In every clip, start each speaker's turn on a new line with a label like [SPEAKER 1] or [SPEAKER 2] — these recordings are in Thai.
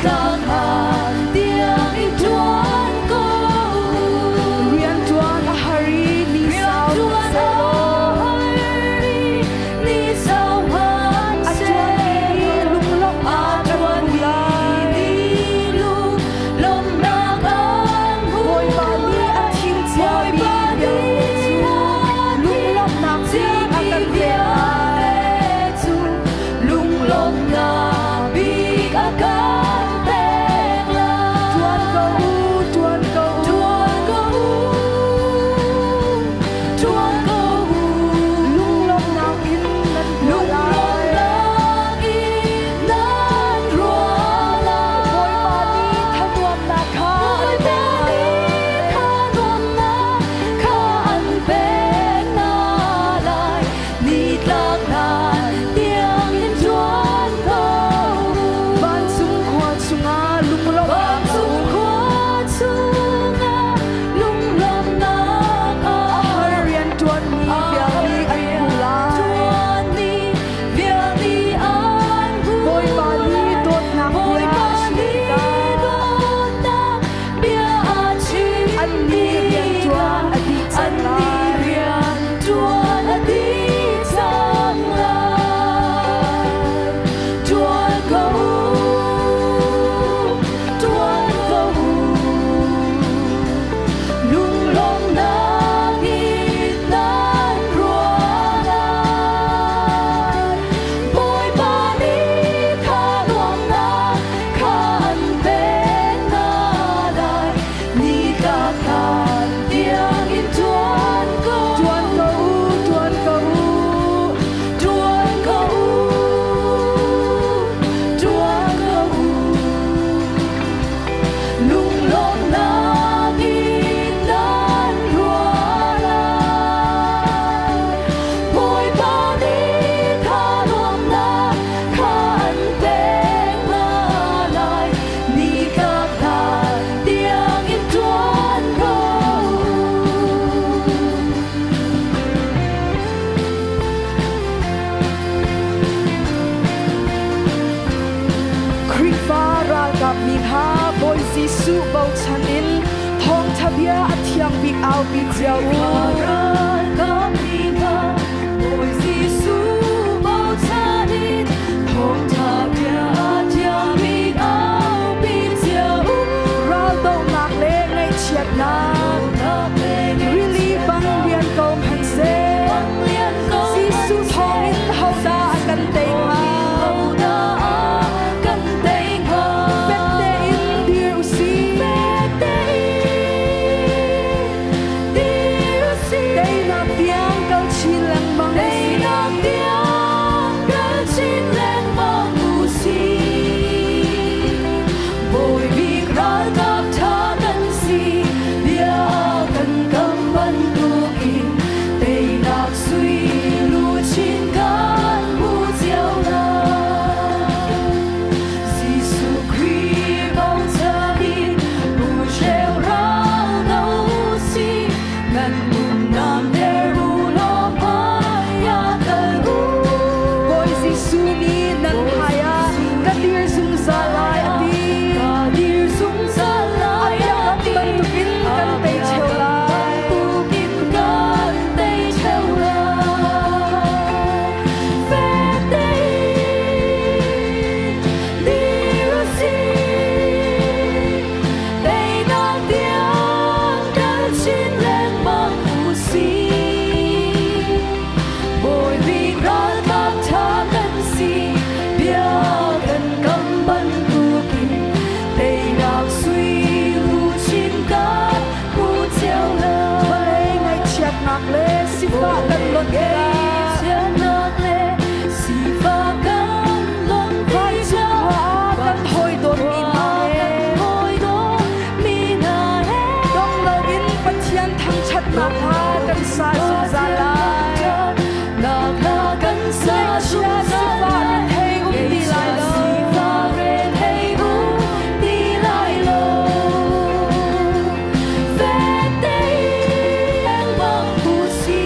[SPEAKER 1] ta hàn tiếng in tuan cô
[SPEAKER 2] rian tuan a hari ni sao se
[SPEAKER 1] ni sao han se
[SPEAKER 2] lung lok
[SPEAKER 1] a tuan ni lung lom nang an
[SPEAKER 2] boy ba ni a thim chia bi lung lok nak si a kan ve
[SPEAKER 1] lung lom na bi a kan pek la
[SPEAKER 2] tuan ko
[SPEAKER 1] tuan ko
[SPEAKER 2] lung lok nak in nan
[SPEAKER 1] lung lom na in nan rua la
[SPEAKER 2] boy ba ni thanuam na kha
[SPEAKER 1] boy ba ni tha nuam na kha an pek na lai ni tlak nan tiếng in tuan ko
[SPEAKER 2] ban sung khwa sunga lung lok
[SPEAKER 1] Bang sung khoan sung a lung lom na a
[SPEAKER 2] rian tuan ni bia ni an pula
[SPEAKER 1] tuan ni bia ni an hu
[SPEAKER 2] boy ba ni tot nak
[SPEAKER 1] boy
[SPEAKER 2] bia
[SPEAKER 1] ba ni don na bia a chi
[SPEAKER 2] an ni rian tuan a di
[SPEAKER 1] an
[SPEAKER 2] chan
[SPEAKER 1] ni
[SPEAKER 2] lai
[SPEAKER 1] rian tuan a di chang lai tuan ko lung lom na in nan rua lai boy ba ni tha nuam na kha an pek na lai ni ka khan tiếng in tuan ko
[SPEAKER 2] tuan ko
[SPEAKER 1] tuan ko lung lom na in nan rua lai boy ba ni tha nuam na kha an pek na lai ni ka khan tiếng in tuan ko
[SPEAKER 2] khri fa ra kap mi ha boy jisu bau chan in thong thabia a thiang bik au bi chiao
[SPEAKER 1] Ran kam ni ba boy Giêsu bao cha đi thong tha bia thiang mi ao bi chiao
[SPEAKER 2] ra do nak le ngai chiat na
[SPEAKER 1] na pe
[SPEAKER 2] really bang rian kom han se
[SPEAKER 1] bang lian ko
[SPEAKER 2] jisu thong in hau da kan te ma
[SPEAKER 1] hau da kan tei ha
[SPEAKER 2] pet te in dir usi Day na tiếng câu chi lang bang
[SPEAKER 1] Đây là tiếng cất xin lên bao mù xì Bồi việc ra gặp tha cần si Bia cần cầm bắn tu kim Tây lạc suy lù chín cán mù diệu la Giêsu Christ bao cha đi Bù treo rao đâu si Ngân mùn nam đer bù lo pa ya cần
[SPEAKER 2] boy jisu ni nan haya kadir sung sa lai ati
[SPEAKER 1] Cả điều sung sa lai
[SPEAKER 2] At ban tu in kan te cheu lai
[SPEAKER 1] Tu kim can tây theo lai Phép tây điều si Đây là tiếng cất xin lên bằng mù xì Bồi vì ra gặp tha cần si Bia cần cầm bắn tu kim Tây lạc suy lù chín cát Hú chiao la
[SPEAKER 2] balay ngai chiat nak le si fa kan lot
[SPEAKER 1] Gây
[SPEAKER 2] ka
[SPEAKER 1] chiang nạc lệ Si pha can lon
[SPEAKER 2] vai
[SPEAKER 1] ti
[SPEAKER 2] chu
[SPEAKER 1] cha
[SPEAKER 2] khwa kan hoi don mi na he
[SPEAKER 1] Hoi đó mi na he
[SPEAKER 2] dong lo in pathian thang chat na ha kan sa sung za lai
[SPEAKER 1] Nạc la cần sa
[SPEAKER 2] chia si fa ni thei um ti lai lo
[SPEAKER 1] Si pha ren hay u ti lai lo Phép tây em bằng phù si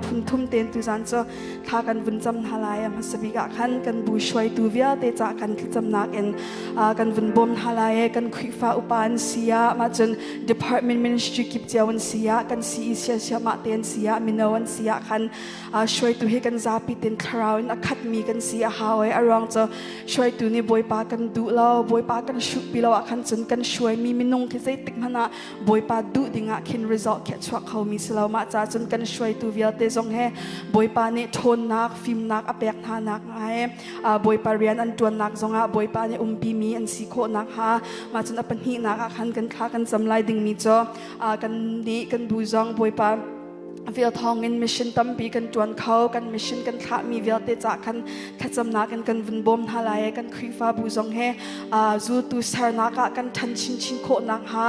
[SPEAKER 2] พุนทุ่มเต็นตุจันเจอทากันวุ่นจำหาลายมาสบิกะขันกันบูช่วยตูเวียเตจากันที่จำนักเอ็นกันวุ่นบ่มหาลายกันคุยฟ้าอุปานเสียมาจน department ministry กิบเจ้าวันเสียกันซีเสียมาเต็นเสียมินวันเสียขันช่วยตูให้กันซาปิเต็นคราวน์อคัดมีกันเสียหาวอารองเจอช่วยตูนี่บอยปากันดูเราบอยปากันชุบปีเราขันจนกันช่วยมีมินงที่ใจติกมันนะบอยปาดูดิ่งคิน result แค่ชัวเขามีสลาวมาจ้าจนกันช่วยตูเวียเตจงเฮบอยปาเนี่ยทนนักฟิล์มนักอเปกหานักไงบอยปาเรียนอันตัวนักจงบอยปาเนี่ยปีมีอันสีโคนักฮะมาจนอปันหีนักขันกันค้ากันจำลายดิ่งมีจ้ากันนี้กันบูจงบอยปาเวียทองเงินมิชชั่นตั้มปีกันจวนเขากันมิชชั่นกันขามีเวียเตจากกันขัดจำนักกันวุ่นบ่มหาลายกันคุยฟ้าบูจงเฮจูตูสารนักกันทันชินโคนักฮะ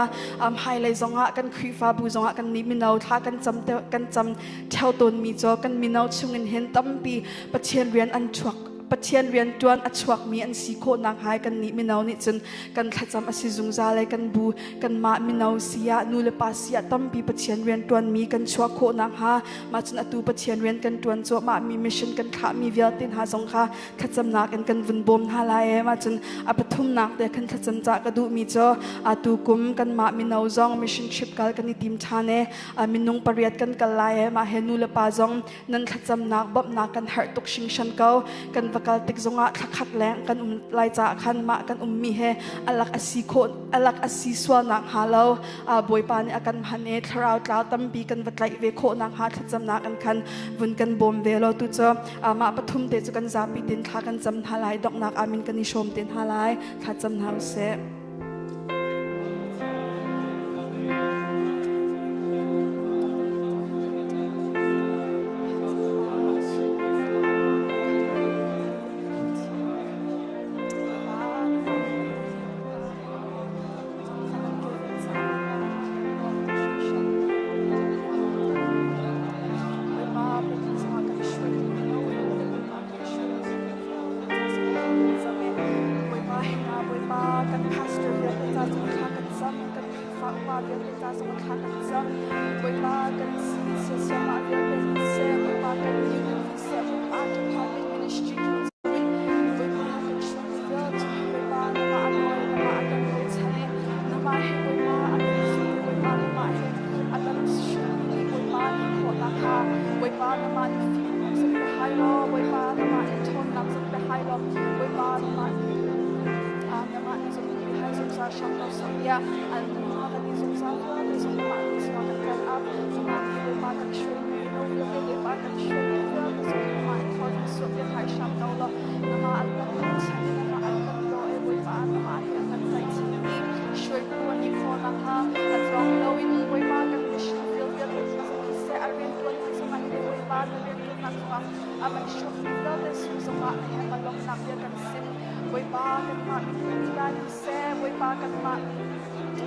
[SPEAKER 2] ไฮไลท์จงกันคุยฟ้าบูจงกันนิมินเอาท่ากันจำเท่าตนมีจ้ากันมินเอาชุงเงินเห็นตั้มปีประเชียนเรียนอันชวกปัจเจียนเรียนจวนอัจฉริมีอันสีโคนักหายกันนี้มินเอานี่จนกันขัดจำอสิจุงซาเลยกันบูกันมามินเอาเสียนูเลปาเสียตั้มปีปัจเจียนเรียนจวนมีกันชัวโคนักหามาจนอตูปัจเจียนเรียนกันจวนจัวมามีมิชชั่นกันขามีเวียตินหาสงขาขัดจำนักกันวุ่นบ่มหาลายมาจนอปทุมนักเด็กกันขัดจำจากระดูมีจ้าตูกุมกันมามินเอาจงมิชชั่นชิปกันกันนิติมชาเนมินงปริยัดกันกันลายมาเฮนูเลปาจงนั่นขัดจำนักบบนักกันหาตุกชิงชันเก้ากันประกาศติกจงขัดแรงกันลายจากขันมากันมีเฮอลักอสีโคอลักอสีสวนักหาเราบอยปานอากันพันเอทราวตั้มปีกันวัดไหลเวโคนักหาทัดจำนักกันขันวุ่นกันบ่มเวลตุจ้ามาปฐุมเตจกันซาปีตินขากันจำหาลายดอกนักอามินกันนิชมตินหาลายทัดจำหาเส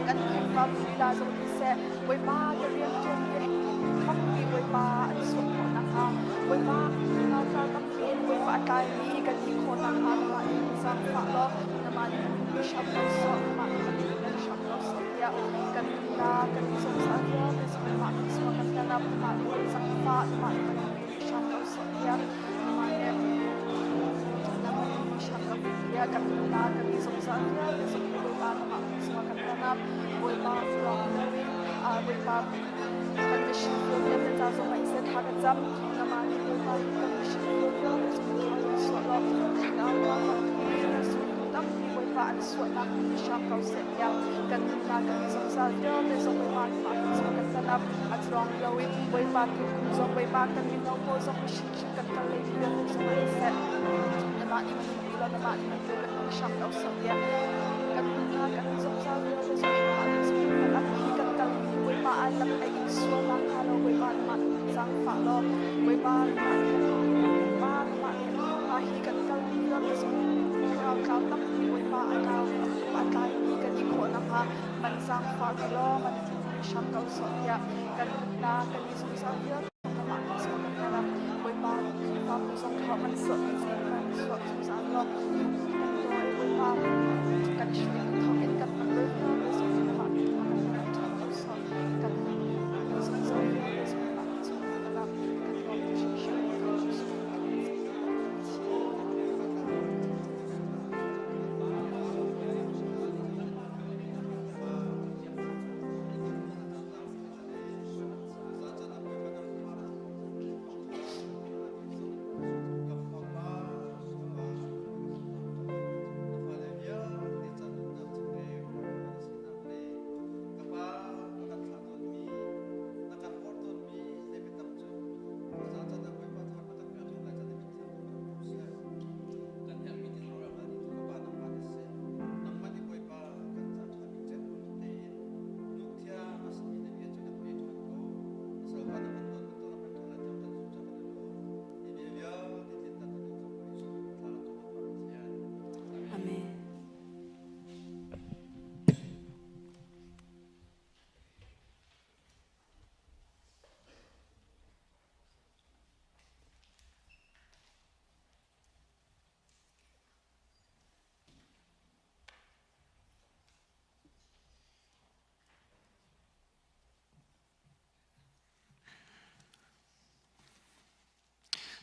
[SPEAKER 2] กันความวิลาสมิเสไว้มาจะเรียนจนเด็กท้องมีไว้มาอันสุดของนะคะไว้มาเราจะต้องเรียนไว้ว่าการมีกันที่คนนะคะมาเองสร้างฝาล้อน้ำมันมีชอบเราสอนมากันชอบเราสอนเยอะกันลากันสงสารเยอะกันสมัยมาสมัยกันนับมาคนสังฝามามีชอบเราสอนเยอะมาเนี่ยน้ำมันมีชอบเราเยอะกันลากันสงสารเยอะกันสมัยมาสมัยกันนับไว้มาลองไว้มากันไม่ชินเรื่องเป็นจากสมัยเส้นทางกันจำน้ำมันไว้มากันไม่ชินเรื่องสมัยเราสอนเราแล้วเราต้องมีไว้มาอันส่วนนักมีชอบเขาเสียยังกันนากันสงสารเยอะเลยสมัยมาสมัยกันนับอัตรองเราไว้มาคือสมัยมากันมีน้องโบสมัยชินกันกันเลยเรื่องสมัยเส้นน้ำมันมันมีแล้วน้ำมันมันคือกันชอบเขาเสียกันนากันสงสารเยอะเลยสมัยมาสมัยกันนับที่กันกันไว้มาอันนับไอ้ส่วนนักฮาโลไว้มามันสร้างฝาโลไว้มามาที่กันกันเรื่องสมัยเราต้องมีไว้มาเราอะไรมีกันอีกคนนะคะมันสร้างฝาโลมันช้ำเก่าสดยากันนากันมีสงสารเยอะน้ำมันสดกันนะไว้มาความสงเขามันสดจริงมันสดสงสารเราโดยไว้มากันช่วยเขาเองกันมันเรื่องเลยสงสารมันช้ำเก่าสดกันสงสารเยอะสงสารสงสารเรากัน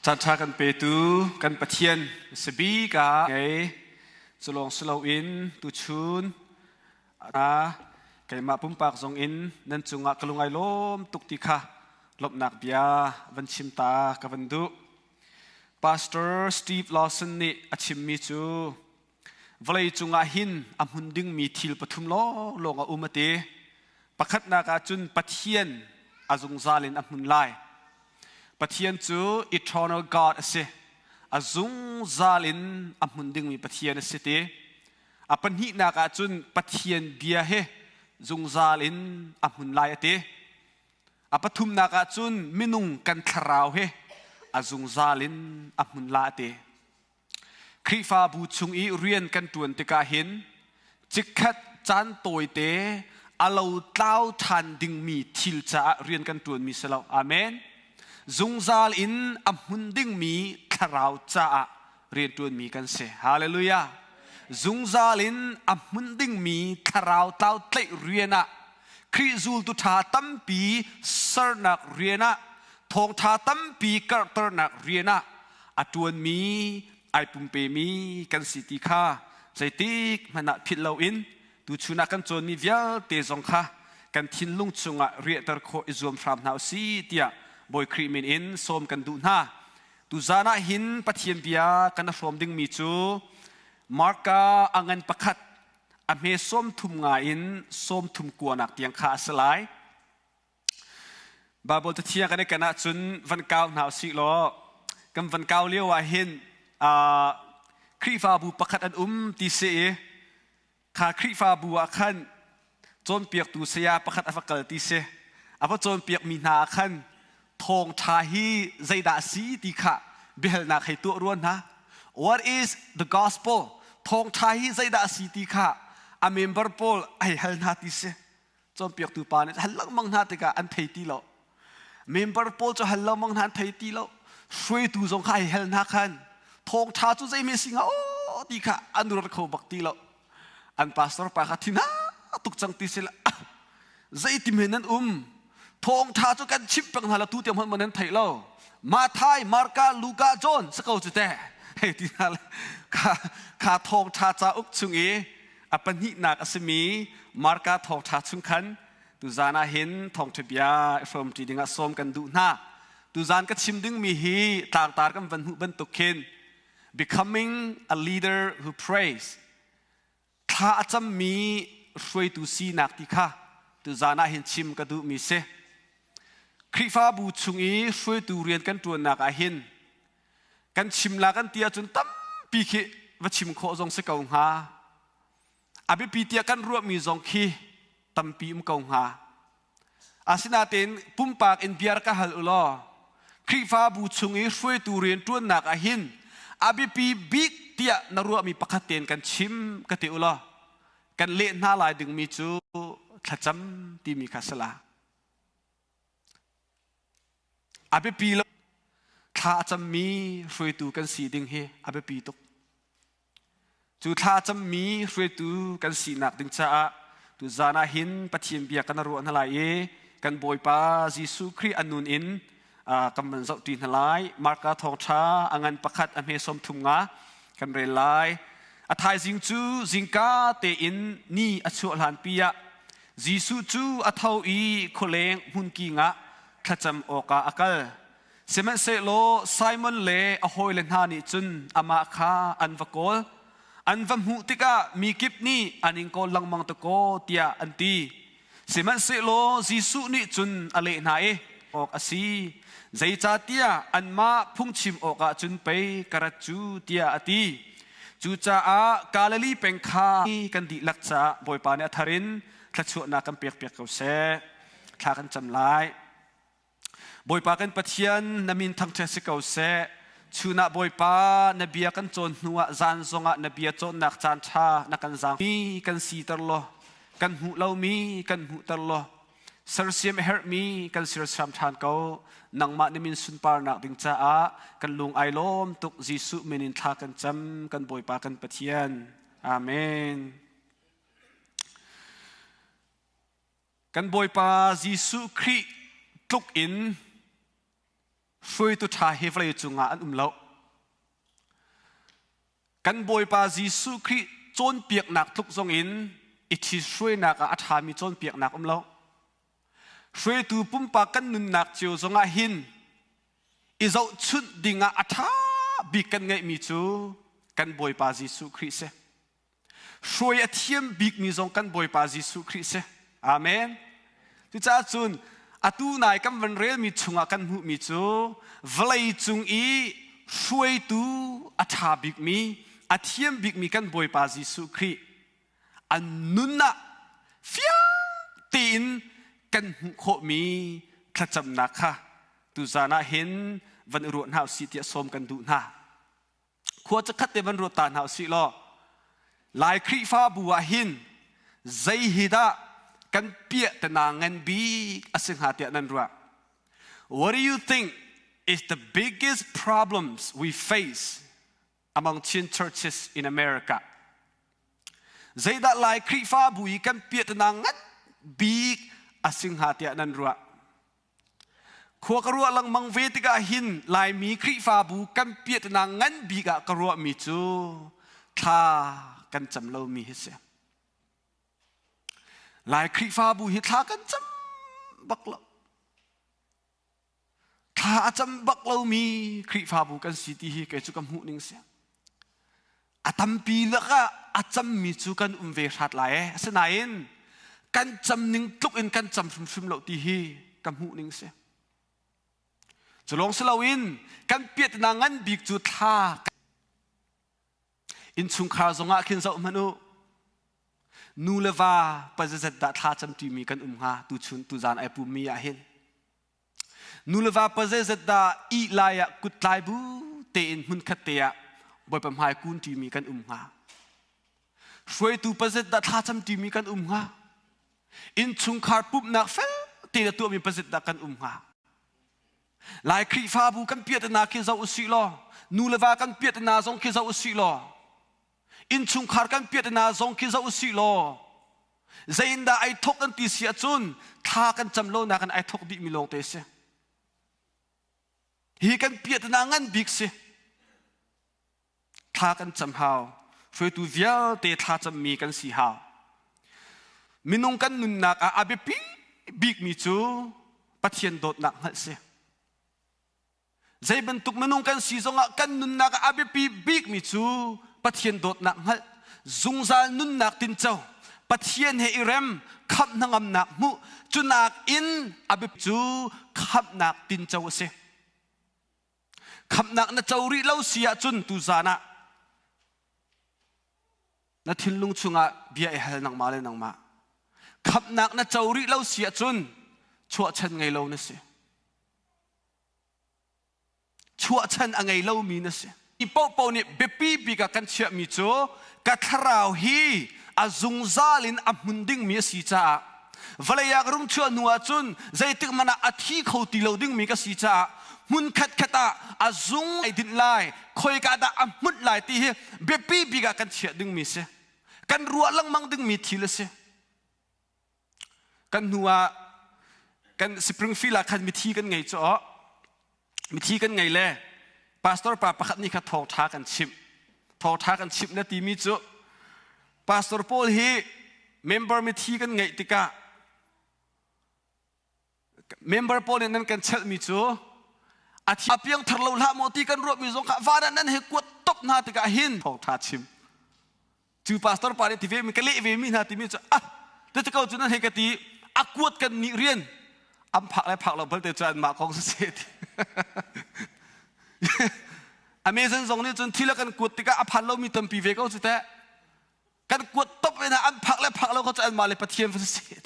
[SPEAKER 3] จันทากันเปตูกันปะเทียนสบีกาไงสลองสโลอินตุชุนไก่มาปุ่มปากทรงอินนั่นจุงะกลุงไอลมตุกติค่ะลบหนักเบียวันชิมตากับวันดุพาสเตอร์สตีฟลอสันนี่อชิมมิจูวลัยจุงะหินอัมหุนดึงมีทิลปทุมล้อลงอุมเตประคัดนากาจุนปะเทียนอาจุงซาลินอัมหุนไลปะเทียนจู eternal God เสอาจุงซาลินอัมหุนดึงมีปะเทียนเสเตอปันหินากาจุนปะเทียนเบียเฮจุงซาลินอัมหุนไลเตอปทุมนากาจุนมินุงกันทราวเฮอาจุงซาลินอัมหุนลาเตคริฟาบูชุงอีเรียนกันตวนติกาเห็นจิกขัดจันโตยเตอาเราเต้าทันดึงมีทิลจะเรียนกันตวนมีสลาวอาเมนจุงซาลินอัมหุนดึงมีทราวจะเรียนตวนมีกันเสฮาเลลูยาจุงซาลินอัมหุนดึงมีทราวเต้าเตเรียนะคริจูลตุธาตัมปีสรนักเรียนะทองธาตัมปีกระตรนักเรียนะอตวนมีไอปุ่มเปมีกันสิติค่าใจติกมันนักพิดเราอินดูชุนักกันจนมีเวียเตจงค่ะกันทิ้นลุงจงเรียตรโคอิจวมพรามนาวซีเตียบอยครีมินอินสมกันดูหน้าดูจานะหินปะเทียนเบียกันรวมดึงมีจูมาร์กาอังันประคัดอเมส้มทุ่มงาอินส้มทุ่มกัวนักเตียงขาสลายบาบลจะเทียงกันในกันจนวันเก้าหนาวสิโลกันวันเก้าเลี้ยวว่าเห็นครีฟาบูประคัดอันตีเสขาครีฟาบูอาคันโจนเปียกตูเสียประคัดอฟักเกลตีเสอาพโจนเปียกมีนาคันทองชาฮีใจดาสีตีค่ะเบลนักให้ตัวร้วนนะ What is the gospel ทองชาฮีใจดาสีตีค่ะอเมมเบอร์โพลไอฮัลนาตีเสโจนเปียกตูปานฮัลลังมังนาติกาอันเทตีโลเมมเบอร์โพลจะฮัลลังมังนาเทตีโลช่วยตูจงไอฮัลนาคันทองชาจุใจไม่สิงโอ้ดีค่ะอันดูรักเขาบักตีโลอันพาสตอร์ปาคัตินะตุกจังตีเสละใจติมเห็นนั้นทองชาจุกันชิปเป็นหาละตูเตียมมันนั้นไทยเรามาไทยมาร์กาลูกาโจนสกาวจุดแต่เฮ้ยที่นั่นข้าทองชาจ้าอุกชุงเออปันหินักอสมีมาร์กาทองชาชุงขันตุจานาเห็นทองทบียฟรมจีดิงะสมกันดูหน้าตุจานก็ชิมดึงมีฮีต่างตากันบรรทุกเข็น becoming a leader who prays ข้าจะมีช่วยตุสีนักที่ข้าตุจานาเห็นชิมกันดูมีเสคริฟาบูชุงอีช่วยตูเรียนกันตัวนักอาหินกันชิมลากันเตียจนตั้มปีเขว่าชิมโคจงสกาวหาอาบิปีเตียกันรวบมีจงคีตั้มปีมกาวหาอาศินาเตนปุ่มปากอินเบียร์ก็ฮัลอุลอคริฟาบูชุงอีช่วยตูเรียนตัวนักอาหินอาบิปีบิ๊กเตียนรวบมีปากเตนกันชิมกันเตอุลอกันเล่นหน้าลายดึงมีจูขจำที่มีคาสลาอาเบปีแล้วข้าจะมีช่วยตูกันสีดึงเฮอาเบปีตุกจูข้าจะมีช่วยตูกันสีนักดึงจ้าตูจานาหินปะเทียมเบียกันรัวนั่นแหละกันบอยปาจิสุครีอันนุนอินกำมันเจ้าตีนหลายมาร์กาทองชาอังันประคัดอเมสมทุมงากันเรลายอาทายจิงจูจิงกาเตอินนี่อชัวหลานปียจิสุจูอาทาวอีโคเลงหุนกีงะขจำโอกาอักลเซมันเซโลไซมอนเล่อโฮยเลนฮานิจุนอามาคาอันวกอลอันวัมหุติกามีกิบนี่อันอิงโกลังมังตะโกเตียอันตีเซมันเซโลจิสุนิจุนอเลนาเอออกอาศีใจจ่าเตียอันมาพุ่งชิมโอกาจุนไปกระจูเตียอตีจูจ่าอากาลลีเป็นคากันดิลักษะบอยปาเนทารินขจวนากันเปียกเขาเสข้ากันจำลายบอยปากันปะเทียนนามินทั้งเทศกาลเสชูนักบอยปานเบียกันโจนหัวจานทรงนเบียโจนนักจานชานักกันจางมีกันสีตลอกันหูเรามีกันหูตลอเซอร์เซียมเฮร์มีกันสิรสามทานเขานังมานามินสุนปาร์นักดิงจ้ากันลุงไอโลมตุกจิสุเมนินทากันจำกันบอยปากันปะเทียนอาเมนกันบอยปาจิสุคริตุกอิน ช่วยตุชาเฮฟเลยจุงอันเล่ากันบอยปาจิสุคริโจนเปียกหนักทุกทรงอินอิทิช่วยหนักอาธามีโจนเปียกหนักเล่าช่วยตูปุ่มปากันนุนหนักเจียวทรงหินอิเจ้าชุดดิ่งอาธาบิกันไงมีจูกันบอยปาจิสุคริเสช่วยเทียมบิกมีทรงกันบอยปาจิสุคริเสอาเมนทุจ้าจุนอาตูนายกันวันเรียลมีชุงกันหูมีจูเวลัยจุงอีช่วยตูอาธาบิกมีอาเทียมบิกมีกันบอยปาจิสุคริอันนุนนะฟิยตีนกันหูโคมีขจำนักค่ะตุจานะเห็นวันรวดหาวสิเตียสมกันดูนะควรจะคัดเตวันรวดตานหาวสิล้อลายครีฟ้าบัวหินใจฮิดากันเปียตนางเงินบีอสิงหาเตียนันรัว What do you think is the biggest problems we face among teen churches in America ใจดาลายครีฟ้าบุยกันเปียตนางเงินบีอสิงหาเตียนันรัวขัวกรัวลังมังเวติกาหินลายมีครีฟ้าบุกันเปียตนางเงินบีกะกรัวมีจูท่ากันจำเรามีเสียลายครีฟ้าบุหิท่ากันจำบักเราท่าจำบักเรามีครีฟ้าบุกันสิทธิเกจุกำหูนิ่งเสียอาตัมปีละก็อาจำมีจูกันเวชัดลายเสนายนกันจำนิ่งตุกอินกันจำชุมเราตีฮีกำหูนิ่งเสียจะลองสลาวินกันเปียตนางงันบิกจุดท่าอินชุงคาร์ซงะขินเจ้ามันนูเลวาปัจจัยดัดท่าจำตีมีกันหาตุชุนตุจานไอปูมีอาเห็นนูเลวาปัจจัยดัดอีลายกุดลายบูเตอินมุนขัดเตียบ่อยประมาณกุนตีมีกันหาช่วยตูปัจจัยดัดท่าจำตีมีกันหาอินชุงคาร์ปุ๊บนักเฟลเตะตัวมีปัจจัยดัดกันหาลายครีฟ้าบูกันเปียตนาคิดเจ้าอุสิลอนูเลวากันเปียตนาทรงคิดเจ้าอุสิลออินชุงคาร์กันเปียตนาทรงคิดเจ้าอุสิลอใจอินดาไอทกกันตีเสียจุนท่ากันจำโลนักันไอทกบิมีลงเตเสฮีกันเปียตนางันบิกเสท่ากันจำหาวช่วยตูเวียเตท่าจำมีกันสีหาวมินงกันนุนนักอาเบปีบิกมีจูปัทเทียนโดดนักหัดเสใจบรรทุกมินงกันสีจงกันนุนนักอาเบปีบิกมีจูปัทเทียนโดดนักหัดจงจานุนนักตินเจ้าปัทเทียนเฮอิเรมขับนังอำนักมุจุนักอินอาเบจูขับนักตินเจ้าเสขับนักนัเจ้าริเล่าเสียจุนตุจานะนัทินลุงชุงะเบียเอฮลนังมาเลยนังมาขับนักนัเจ้าริเล่าเสียจุนชั่วฉันไงเล่านะเสชั่วฉันอังไงเล่ามีนะเสอีเป้าเป้าเนี่ยเบปีบีกับกันเชื่อมีโจกัทราวฮีอาซุงซาลินอับมุนดิ้งมีสีจ้าเวลายากรุ่งชั่วนัวจุนใจตึกมันอาทิเขาตีเราดิ้งมีกับสีจ้ามุนขัดขัดอาซุงไอดินไลคอยกาดาอับมุดไลตีเฮเบปีบีกับกันเชื่อดิ้งมีเสกันรัวลังมังดิ้งมีทีละเสกันนัวกันสปริงฟิลด์กันมีทีกันไงจ้ามีทีกันไงเล่พาสตอร์ปาประคับนี่ขัดทอท้ากันชิมทอท้ากันชิมนาทีมีจ้าพาสตอร์พอลฮีเมมเบอร์มีทีกันไงติกาเมมเบอร์พอลนั้นกันเชิดมีจ้าอาทิตย์เพียงทะเลาะละโมตีกันรวบมีสงฆ์ฟ้านั้นให้กวดตบนาติกาหินทอท้าชิมจูพาสตอร์ปาเนี่ยทีเวมีกันเละเวมีนาทีมีจ้าแต่จะเข้าจุดนั้นให้กันตีอักวดกันนิเรียนอัมผักและผักเราเพิ่งเตจานมาของเศษอเมซอนส่งนี่จนที่ละกันกวดติกาอภันเรามีตัมปีเวก็สุดแต่กันกวดตบไปนะอัมผักและผักเราเขาจะอันมาเลยปะเทียมเศษ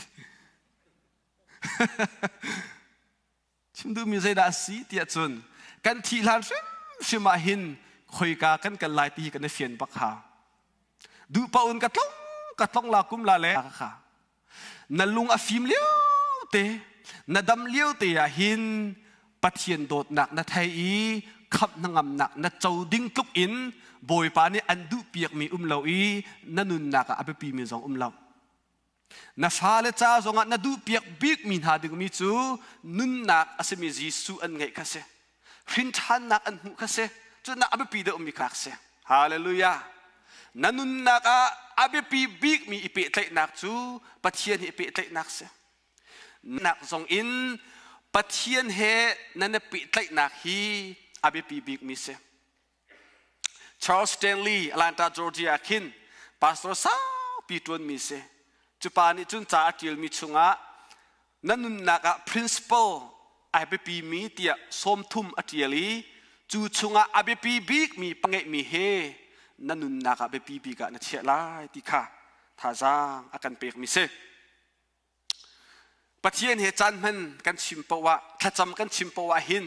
[SPEAKER 3] ชิมดูมีใจดาสีเตียจนกันทีลานชิมาหินคอยกากันลายตีกันในเฟียนปักหาดูปะอุนกระทงลากุมลาเล่ค่ะนัลุงอฟิมเลี้ยวเตนัดำเลี้ยวเตยหินปัทเทียนโดดหนักนัทไทยขับนังอำหนักนัดเจ้าดิ้งกลุกอินโบยปานี่อันดูเปียกมีเลาอีนันุนหนักอาเปปีมีสองเลานัฟาเลจ้าสองนัดดูเปียกบิ๊กมีหาดึงมีจูนุนหนักอาศัยมีจีสูอันไงกันเส พินทันนักอันหุกเสจุดนักอเบปีเดอมีคลักเสฮาเลลูยานันุนนักอเบปีบิกมีอิเปตนักจูปัจเจียนอิเปตนักเสนักทรงอินปัจเจียนเฮนันเปตนักฮีอเบปีบิกมีเสชาร์ลส์สแตนลีย์อลันตาจอร์เจียคินพาสตอร์ซาปีตวนมีเสจุปานิจุนจ่าจิลมีชุงะนันุนนัก principle อเบปีมีเตียสมทุมอเจียลีจูชุงะอเบปีบิกมีปังเอมีเฮนันุนนักอเบปีบิกะนัดเชื่อลายติค่ะท่าจางอาการเปกมีเสปัจเจียนเหตุจันมันกันชิมปวะถ้าจำกันชิมปวะหิน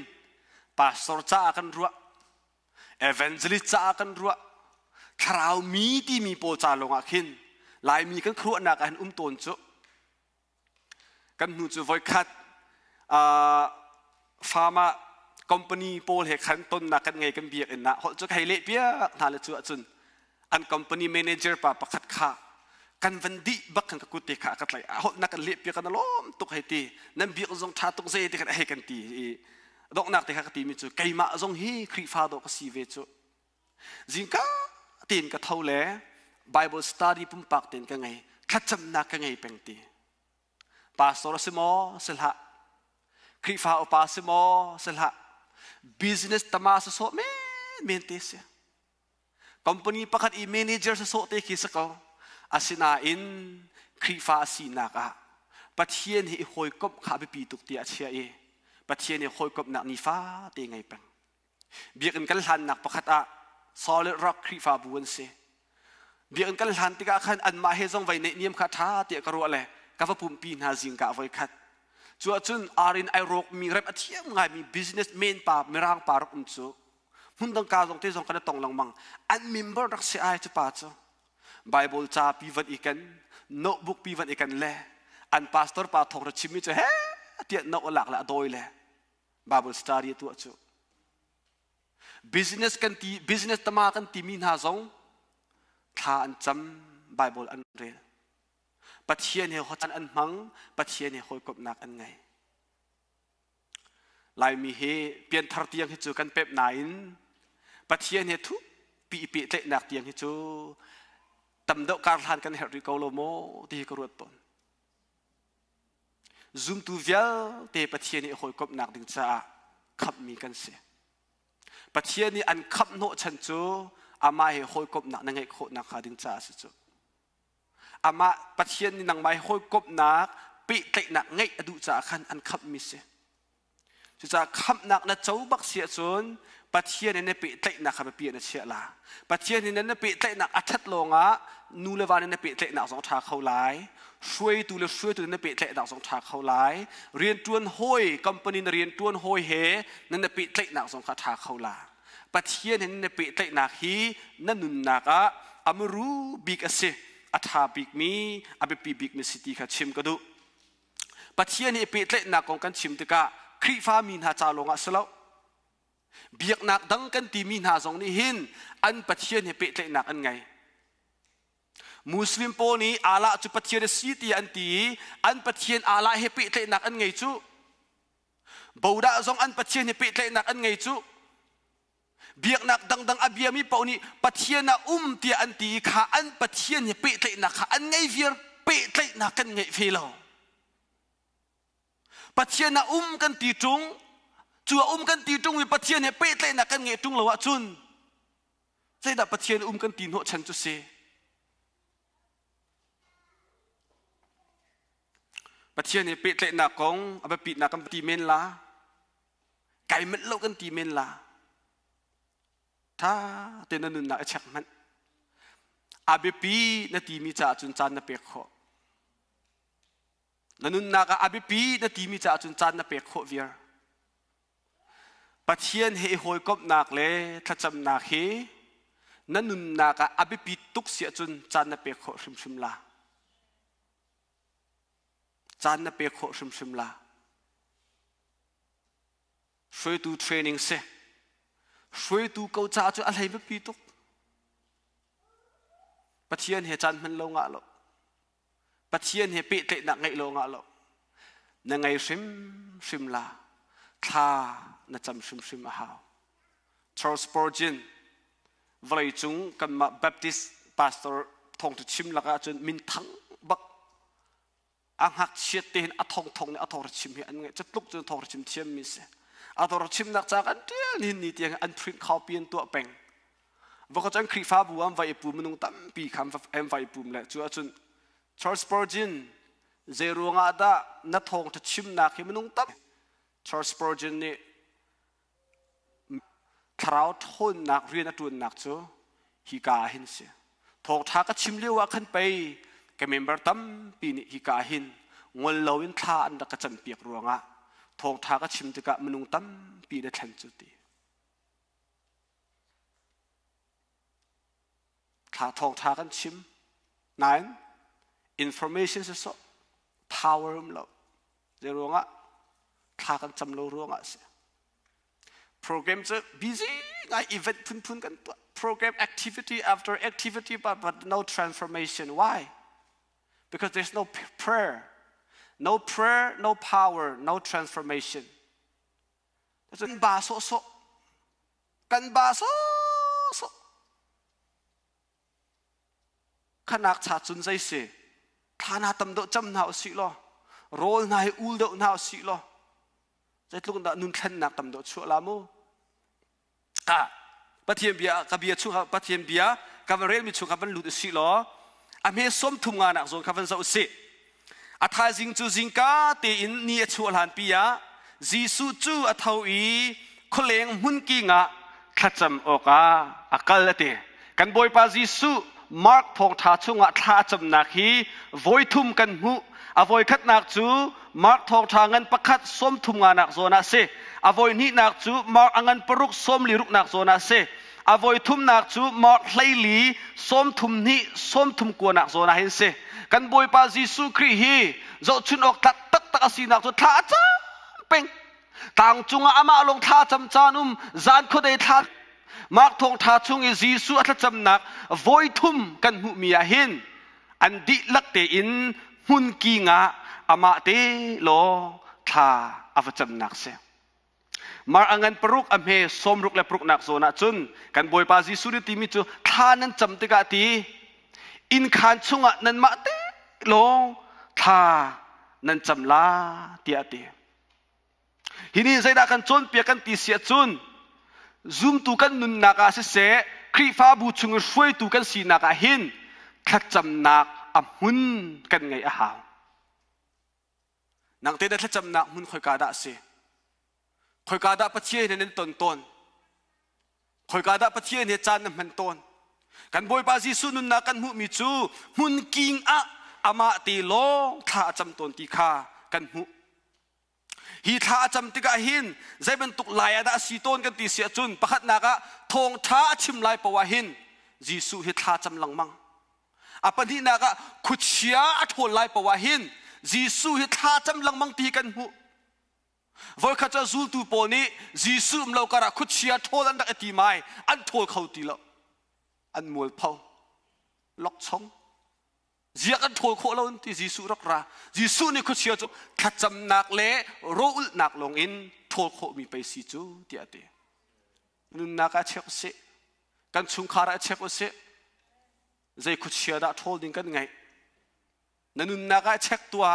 [SPEAKER 3] พาสตอร์จ่ากันรัวเอเวนเจลิสจ่ากันรัวคราวมีที่มีโปรจ่าลงอาคินลายมีกันครัวนักอันตนจุกันหูจูไว้คัดฟาร์มาคอมพานีโปลเหตุขันต้นนักกันไงกันเบียกเอ็นนะเขาจะให้เละเปียกนาเลจูจุนอันคอมพานีแมเนเจอร์ป่าประคัดข้ากันวันดีบักกันกุฏิข้ากันเลยเขานักกันเละเปียกกันล้อมตุกให้ตีนั่นเบียกจงชาตุกเซติกันให้กันตีดอกนักที่ข้าตีมิจูไก่มาจงฮีคริฟาดอกสีเวจูจิงก้าตีนกับเท่าเล่ Bible study ปุ่มปากตีนกันไงขัดจำนักกันไงเป็นตีปาสโตรสิโมสิละคริฟาอุปาสิโมสิละ business ตมาสโซเมนเตสคอมพานีประคัดอีเมเนเจอร์สโซเตคิสกออาศินาอินคริฟาสีนักปัจเจียนให้หอยกบขาไปปีตุกเตียเชียปัจเจียนให้หอยกบนักนิฟ้าเตงไงเป็นเบียกันกันหันนักประคัดsolid rock คริฟาบุญเสเบียกันกันหันติกาขันอันมาเฮซงไว้ในเนียมคาถาเตียกรัวเลยกาฟปุ่มปีนาจิงกาไว้ขัดจวดจุนอารินไอโรกมีเรปอเทียมไงมี business main ป่าไม่ร่างป่ารกุนจูหุ่นดังกาจงเตจงกันตองลังมังอัน member รักเสียไอจุป่าจู Bible จ่าปีวันอีกัน notebook ปีวันอีกันเลยอัน pastor ป่าทองรชิมิจูเฮ้เตียนนกหลักละโดยเลย Bible study ตัวจู business กันตี business ตมากันตีมีนาจงท่าอันจำ Bible อันเรียนปัจเจียนเหตุจันอันมังปัจเจียนเหตุหอยกบนักอันไงลายมีเหตุเปลี่ยนทาร์เตียงให้จูกันเป็บไหนปัจเจียนเหตุทุปีปีเตะนักเตียงให้จูตำเดาการทานกันเหตุริโกโลโมที่กรวดปนซุ่มตูเวลเตะปัจเจียนเหตุหอยกบนักดึงจ้าขับมีกันเสียปัจเจียนนี่อันขับโนชันจูอามาเหตุหอยกบนักนั่งไงโคนักขาดึงจ้าสิจูอามาปัจเจียนนี่นังไม่ห้อยกบนักปีเตะนักไงอดุจ่าขันอันขับมิเสจุจ่าขับนักนะเจ้าบักเสียจนปัจเจียนนี่ปีเตะนักขับเปียนเชียลาปัจเจียนนี่ปีเตะนักอัดลงอ่ะนูเลวานนี่ปีเตะนักสองทางเข้าไล่ช่วยตัวนี่ปีเตะนักสองทางเข้าไล่เรียนจวนห้อยคอมพานีเรียนจวนห้อยเฮนั่นปีเตะนักสองทางเข้าไล่ปัจเจียนนี่ปีเตะนักฮีนั่นนุนนักอ่ะอามรูบิกเสอัฐาบิกมีอาเบปีบิกมีสิทธิขัดชิมก็ดูปัจเจียนนี่เปิดเล่นนักของกันชิมติกาคริฟ้ามีนาจาลงอ่ะสละเบียกนักดังกันตีมีนาจงนี่หินอันปัจเจียนนี่เปิดเล่นนักอันไงมุสลิมโปนี้อาละจุปัจเจียนสิทธิอันตีอันปัจเจียนอาละเฮปิเล่นนักอันไงจูบูดาจงอันปัจเจียนนี่เปิดเล่นนักอันไงจูเบียกนักดังอาเบียมีเป่านี้ปัจเจียนเตียอันตีข้าอันปัจเจียนเนี่ยเปิดเลยนักข้าอันไงเฟียร์เปิดเลยนักกันไงเฟียร์ปัจเจียนกันตีจุงจัวกันตีจุงวิปัจเจียนเนี่ยเปิดเลยนักกันไงจุงละวะจุนใช่แต่ปัจเจียนกันตีโนฉันจะเสปัจเจียนเนี่ยเปิดเลยนักของอาเบปิดนักกันตีเมนละไก่เม็ดเล่ากันตีเมนละถ้าเต็นนุนนักชักมันอาเบปีนาทีมีจ่าจุนจานนาเปกโคนุนนักอาเบปีนาทีมีจ่าจุนจานนาเปกโคเวียปัจเจียนเฮหอยกบนักเลยถ้าจำนักเฮนุนนักอาเบปีตุกเสียจุนจานนาเปกโคชิมลาจานนาเปกโคชิมลาช่วยดูเทรนนิ่งเสช่วยดูเขาจ่าจุอะไรไม่ปีตุกปัจเจียนเหตุจันมันลงอ่ะหรอปัจเจียนเหตุเปะเตะหนักไงลงอ่ะหรอนั่งไงชิมลา ท่าน่าจำชิมอาหาวชาร์ลส์สปอร์จินวันเลยจุงกันมาแบปติสต์พาสเตอร์ทองจะชิมแล้วก็จนมินทั้งบักอังหักเชียเตนอัทองเนี่ยอัทองจะชิมเห็นไงจะลุกจนทองจะชิมเทียมมิเสอัทองจะชิมนักจากอันเดียวนี่เตียงอันพริ้งข้าวเปลี่ยนตัวแป้งว่าเขาจะครีฟ้าบัวไว้ปูมันนุ่งตั้มปีคำไว้ปูเลยจู่จนชาร์ลส์สปอร์จินเจรัวงาดานัททองจะชิมนักมันนุ่งตั้มชาร์ลส์สปอร์จินนี่ทราวทนนักเรียนตัวนักจู่ฮิกาเห็นเสียทองท้าก็ชิมเลี้ยวขึ้นไปแกเมมเบอร์ตั้มปีนี้ฮิกาเห็นงวลเราอินท่าอันดักจันเปียกรัวงะทองท้าก็ชิมตะกะมันนุ่งตั้มปีนี้ทันจุดดีถ้าทองท้ากันชิมนั่น information 是说 power เราเรื่องอ่ะท้ากันจำเราเรื่องอ่ะสิ program จะ busy ไง event พุ่นกันตัว program activity after activity but no transformation why because there's no prayer no power no transformation กันบาโซขนักชาจุนใจเสียท่านาตำโดจำหนาวสิล้อโรลนายอูลโดหนาวสิล้อใจลูกนั่นนุ่นขันนักตำโดชั่วลามูปะเทียมเบียกับเบียชุ่มปะเทียมเบียกับเรลมีชุ่มกับวันลุดสิล้ออเมส้มทุ่งงานนักโซนกับวันเสาร์สิอาทายจิงจูจิงกาเตอินนี่ชั่วหลานปียะจีสุจูอาทาวีคนเลงมุนกิงะขัดจำออกอากัลเตกันบอยปาจีสุมาร์กทองท้าชุ่งะท้าจำนักฮีโวยทุ่มกันหูอโวยขัดนักจูมาร์กทองท้างันประคัดส้มทุ่งงานนักโซนาเซอโวยนี่นักจูมาร์กงันปรุกส้มลิรุกนักโซนาเซอโวยทุ่มนักจูมาร์กไลลีส้มทุ่มนี่ส้มทุ่มกวนนักโซนาเฮนเซกันบอยปาจีสุครีฮีโจชุนออกตักอาศีนักจูท้าจำเป็งต่างจุงอามาลงท้าจำจานุมจานคนใดท้ามาร์กทองท้าจุงอิจีสุอัตจำนักโวยทุ่มกันหูมีอาหินอันดิลักเตอินหุนกีงะอามาเตโลท้าอัฟจำนักเสมาร์งันปรุกอเมสมรุกและปรุกนักโซนาจุนกันบอยปาจีสุริติมิจูท้านั้นจำติกาตีอินขันจุงะนั้นมาเตโลท้านั้นจำลาตีอาเตทีนี้ใจดักกันจนเปียกันตีเสียจุนzoom ตูกันนุนนักอาศัยครีฟ้าบูชงช่วยตูกันสีนักอาหินขัดจำนักอับหุ่นกันไงอาหาวนักเตะได้ขัดจำนักหุ่นคอยกาดาเสียคอยกาดาปัจเจียในต้นคอยกาดาปัจเจียในจานมันต้นกันบอยปาซีสุนุนนักกันหูมิจูหุ่นกิงอะอามาตีโลท่าจำต้นตีขากันหูฮีท้าจำติกาหินใจเป็นตุกลายอาดาสีต้นกันตีเสียจุนประคัดนักะทองท้าชิมลายปวาหินจีสุฮีท้าจำลังมังอปันที่นักะขุดเชียทนลายปวาหินจีสุฮีท้าจำลังมังตีกันหูวันข้าจะจูลตูปนี้จีสุมเรากระขุดเชียทนอันดักตีไม้อันทนเขาตีละอันมัวเผาล็อกช่องเจียกันโถโคเราที่จีสุรักราจีสุนี่เขาเชื่อจูขัดจำนักเล่รู้นักลงอินโถโคมีไปสิจูเดียดนุนนักเช็คเสกันชุงคาระเช็คเสใจเขาเชื่อได้โถดิ้งกันไงนั่นนุนนักเช็คตัว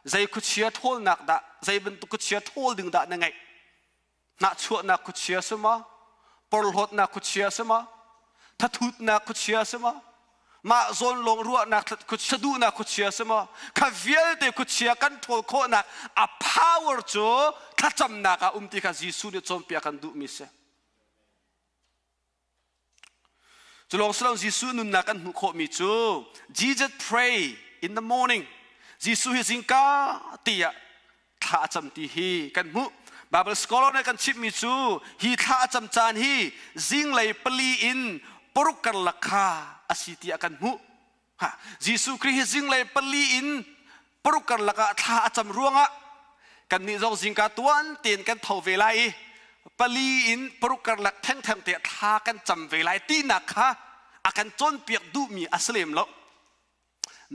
[SPEAKER 3] ใจเขาเชื่อโถนักได้ใจเป็นตุกเชื่อโถดิ้งได้นั่งไงนักชั่วนักเขาเชื่อสมาปลดนักเขาเชื่อสมาทัดทุดนักเขาเชื่อสมามาโซนลงรัวนักคุชดูนักคุชเชียสมอข้าเวียลเดคุชเชียกันทอลโคนักa power จูข้าจำนักติข้าจีสุเนี่ยจอมเปียกันดูมิเสจะลองสลองจีสุนุนนักกันหุโคมิจู Jesus pray in the morning จีสุฮิจิงกาตียข้าจำตีฮีกันหุBible scholar ในกันชิปมิจูฮีข้าจำจานฮีจิงเลยปลีอินปรุกันลักคาอาศิติอากันหูฮะยิสุคริสต์จิงเลยปลีอินปรุกันลักท่าจำรวงอ่ะกันนี่เราจิงกาตัวอันเตียนกันเท่าเวลาปลีอินปรุกันลักแท่งเตะท่ากันจำเวลาตีนักฮะอากันจนเปียกดูมีอัสเลมแล้ว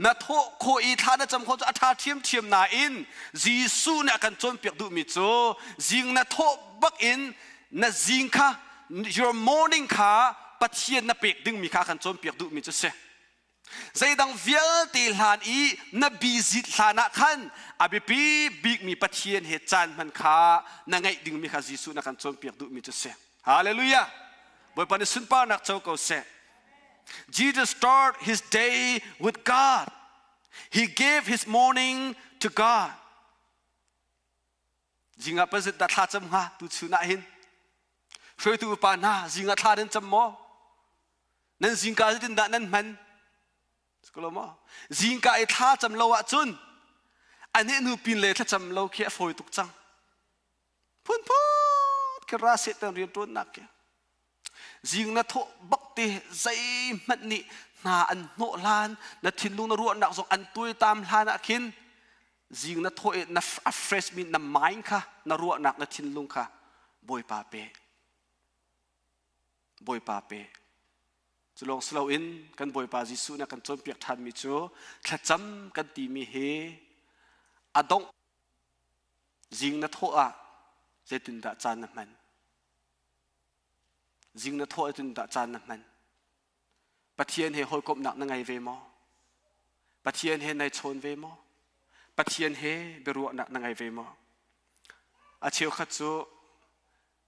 [SPEAKER 3] นาโทโคอีทานะจำเขาจะอัฐาเทียมนาอินจีสูเนี่ยกันจนเปียกดูมิโจจิงนาโทบักอินนาจิงค่ะ your morning ค่ะปะเทียนนาเปียกดึงมีค่ะกันจนเปียกดูมิโจเสใจดังเวียลตีหลานอีนาบีจิตหลานะขันอาบิปีบิกมีปะเทียนเหตุจานมันค่ะนางไงดึงมีค่ะจีสูนะกันจนเปียกดูมิโจเสฮาเลลูยาบอยปานิสุนปานักเจ้าก็เสJesus started his day with God. He gave his morning to God. Jinga pazit da tha cham ha tu chuna hin. Shoi tu pa na jinga tha den cham mo. Nan jinga din da nan man. Skolo mo. Jinga ai tha cham lo wa chun. Ane nu pin le tha cham lo khe foi tuk chang. Phun phun ke ra se tan rian ton nak ke. Jing na tho bak te zai mat ni na an no lan na thin lung na ru nak zong an tui tam lan akin jing na tho na fresh min na mind kha na ru nak na thin lung kha boy pa pe chulong slow in kan boy pa jisu na kan chom piak than mi chu thacham kan ti mi he adong jing na tho a zetin da chan na man Jing na thua tin da chan na man Pathian he hoi kop nak na ngai ve mo Pathian he nai chon ve mo Pathian he beru nak na ngai ve mo a chiu khat chu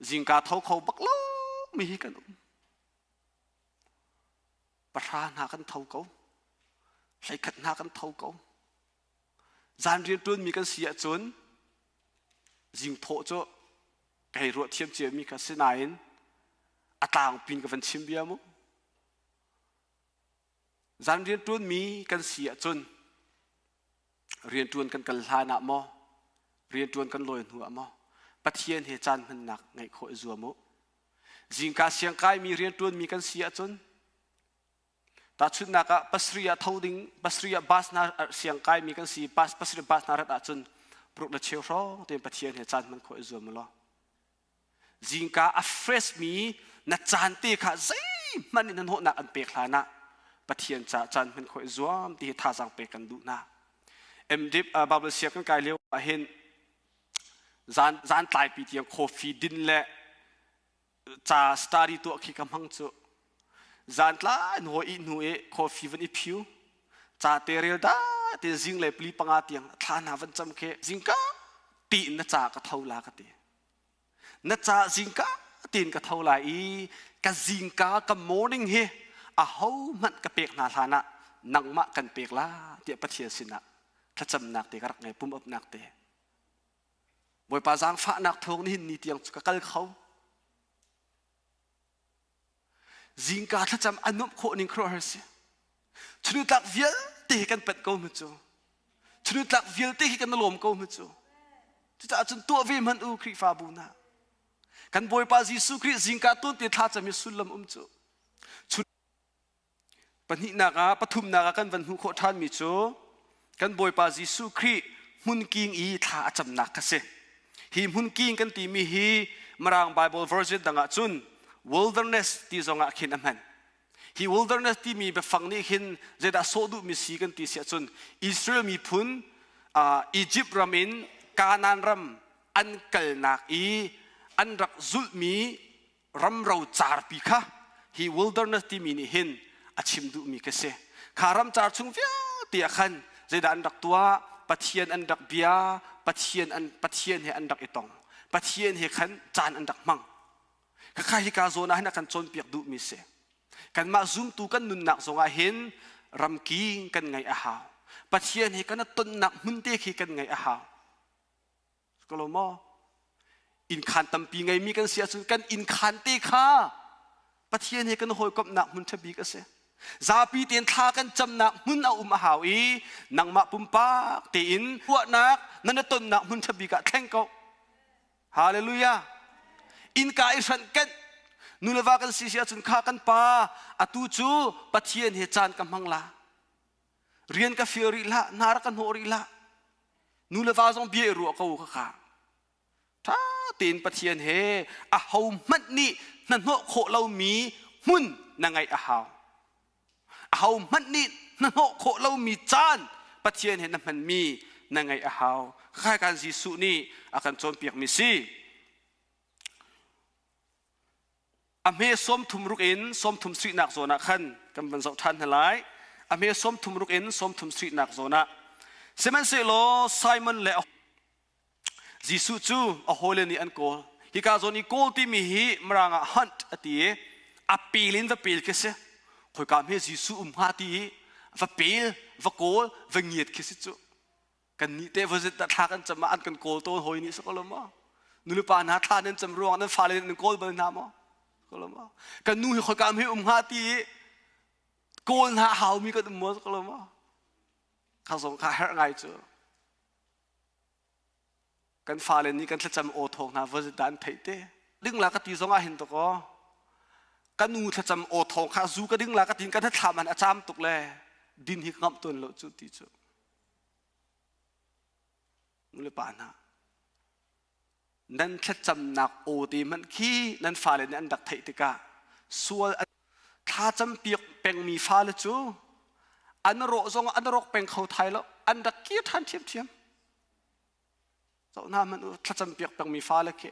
[SPEAKER 3] jing ka thau khau bak lo mi hi kan Patha na kan thau ko Sai khat na kan thau ko Zaan rian tun mi kan sia chun Jing tho chu kai ro thiam che mi ka sinain atang pin ka van chim bia mo Zan rian tuan mi kan sia chun rian tuan kan kal hana mo rian tuan kan loi hu mo pathian he chan man nak ngai khoi zu mo jing ka siang kai mi rian tuan mi kan sia chun ta chun na ka pasriya thoding pasriya bas na siang kai mi kan si pasriya bas na rat a chun pruk la cheu ro te pathian he chan man khoi zu mo lo jing ka a fresh mi na chan te kha zai man in ho na an pek hlana pathian cha chan men khoi zuam ti tha jang pe kan du na em dip bible sia kan kai leo a hen zan tlai pi tiang coffee din le cha study to khi kam hang chu zan tla no I nu e coffee van I phiu cha te rel da te jing le pli panga tiang thla na van cham khe jing ka ti na cha ka thau la ka te na cha jing ka tin ka thau lai I ka jing ka ka morning he a ho man ka pek na thana nang ma kan pek la ti pathia sina tha cham nak te karak ngai pum up nak te boy pa jang fa nak thong ni ni tiang chu ka kal khau jing ka tha cham anup kho ning khro har se chunu tak vial te kan pet ko mu chu chunu tak vial te kan lom ko mu chu cha chun to ve man u khri fa bu na kan boy pa Jesu Christ jingka tun te tha chami sulam chu pani na ka pathum na ka kan van hu kho than mi chu kan boy pa Jesu Christ mun king I tha acham na ka se hi mun king kan ti mi hi marang Bible version danga chun wilderness ti zonga khin aman hi wilderness ti mi be fangni khin zeda sodu mi si kan ti sia chun Israel mi phun Egypt ramin Canaan ram an kal nak I an rak zulmi ram rau char pi kha hi wilderness ti mi ni hin achim du mi ka se kharam char chung via ti akhan zeda an rak tua pathian an rak bia pathian he an rak itong pathian he khan chan an rak mang ka kha hi ka zona hina kan chon piak du mi se kan ma zoom tu kan nun nak zonga hin ram king kan ngai a ha pathian he kan ton nak mun te khi kan ngai a ha kolomo in khan tampi ngai mi kan sia chun kan in khan te kha pathian he kan hoi kop nak mun thabi ka se zapi ten tha kan cham nak mun a haw I nang ma pumpa te in huwa nak nan ton nak mun thabi ka thank ko hallelujah in ka isan kan nulawa kan sia chun kha kan pa atu chu pathian he chan kam hangla rian ka fiori la nar kan hori la nulawa jong bie ru ka u kha ta tin pathian he a hau mat ni nan ho kho lo mi mun na ngai a hau mat ni นั่นโคเรามีจานปะเทียนเห็นมันมีนั่งไงอาหาวข้าการยิสุนี่อาการโจมเปียกมิซีอเมส้มทุมรุกอินส้มทุมสรีนักโซนักขันกำบันสาวทันหลายอเมส้มทุมรุกอินส้มทุมสรีนักโซนักเซมันเซโลไซมอนเลอยิสุจูอโฮเลนีอันโกฮิกาโซนีโกที่มีฮีมรางะฮันต์อตีอปีลินวะปีลคิเซคอยการเฮยิสุฮาตีวะปีลวะโกลวะเงียดคิเซจูกันนี้เตวจิตตากันจะมาอันกันโกลโตหอยนี่สักลมะนุลปานาทานันจำรวงนั้นฟาเลนโกลเบนนามะก็ลมะกันนู้คอยการเฮฮาตีโกลหาหาวมีกันมัวสักลมะข้าสงข้าเฮไงจูกันฟาเลนนี้กันจะจำโอทงนะวจิตดันไทเตดึงหลักตีสงอาเห็นตัวก็กันนู้จะจำโอทงข้าซูก็ดึงหลักตีกันถ้าทำมันอาจารย์ตุกเลยดินหิกงับตัวเราจุดที่จูนุลปานะนั่นแค่จำหนักโอดีมันขี้นั่นฟาเลนอันดักไทติกาส่วนถ้าจำเปียกเป็นมีฟาเลจูอันโรซงอันโรกเป็นเขาไทยแล้วอันดักกี้ทันเทียมเจ้าหน้ามันถ้าจำเปียกเป็นมีฟาเลเก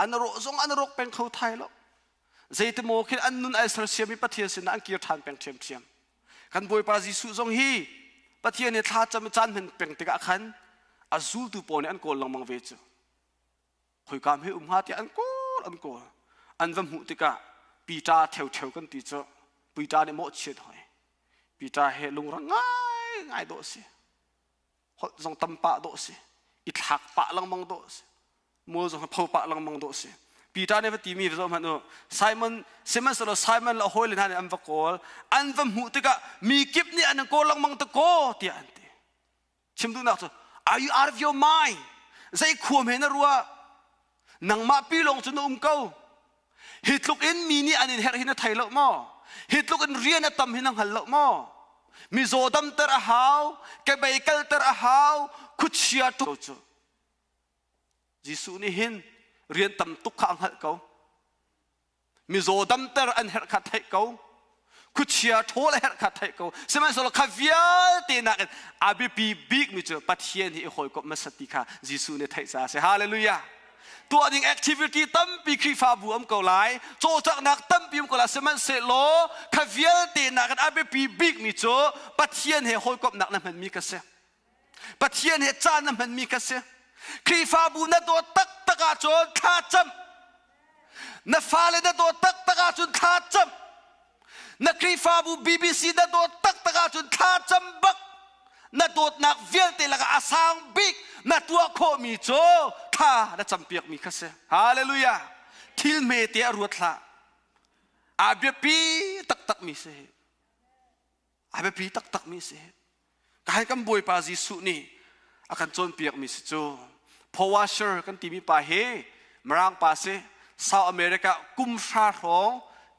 [SPEAKER 3] อันโรซงอันโรกเป็นเขาไทยแล้วใจตโมคิดอันนุนไอส์เซียมีปะเทียนสินะอันกี้ทันเป็นเทียมกันบอยปาจิสุซงฮีปะเทียนเนี่ยถ้าจำจันเป็นติกาขันอาซูลตูปอนอันโกลลังมังเวจคอยการให้หาที่อันโกอันวมุติกะปีตาเทวกันตีเจปีตาเนี่ยหมดเฉียดหอยปีตาเฮลุงรังง่ายโดสิหดส่งตำปะโดสิอิทหักปะลังมังโดสิมัวส่งเผาปะลังมังโดสิปีตาเนี่ยว่าตีมีวิจารณ์มันไซมอนสโลไซมอนละหอยเลยนะเนี่ยอันวโกลอันวมุติกะมีกิบเนี่ยอันโกลังมังตะโกที่อันตีชิมดูนักAre you out of your mind? ใจขวมเห็นรัวนังมาปีลงจนเก้าฮิตลุกอินมีนี่อันนี้เฮรินไทยละมั้งฮิตลุกอินเรียนตั้มหินังหันละมั้งมิโซดัมเตอร์ฮาวแกไปเกลเตอร์ฮาวคุชยาตุจูยิสุนี่หินเรียนตั้มตุกขังหันเขามิโซดัมเตอร์อันเฮรขัดให้เขาคุชยาโทเลเฮรขัดให้เขาสมัยสโลคาวิอาเตนักอาบีปีบิ๊กมิจูปัทเทียนที่คอยก็มาสติค่ะยิสุนี่ไทยซาเซฮาเลลูยาตัวดิ่งแอคทิวิตี้ตั้มปีครีฟาบูมเกาไลโจจากนักตั้มปีมเกาไลสมัยเซโลคาวิอาเตนักอาบีปีบิ๊กมิจูปัทเทียนที่คอยก็นักนั้นมันมีกระเซปัทเทียนที่จานนั้นมันมีกระเซครีฟาบูนั่นตัวตักตะกาจนท่าจำนักฟาเลนั่นตัวตักตะกาจนท่าจำนักครีฟาบูบีบีซีนั่นตัวตักตะกาจนท่าจำบักนั่นตัวนักเวียนเตลักอาสังบิ๊กนั่นตัวโคมีโจท่านั่นจำเปียกมีกระเซฮาเลลูยาทิลเมเตียรัวท่าอาเบียปีตักมีเสอาเบียปีตักมีเสการกำบวยปาจิสุนี่อาการโจนเปียกมีโจเพราะว่าเชื่อกันที่มีปาเฮมรังปาเซซาอเมริกากุมชาทอง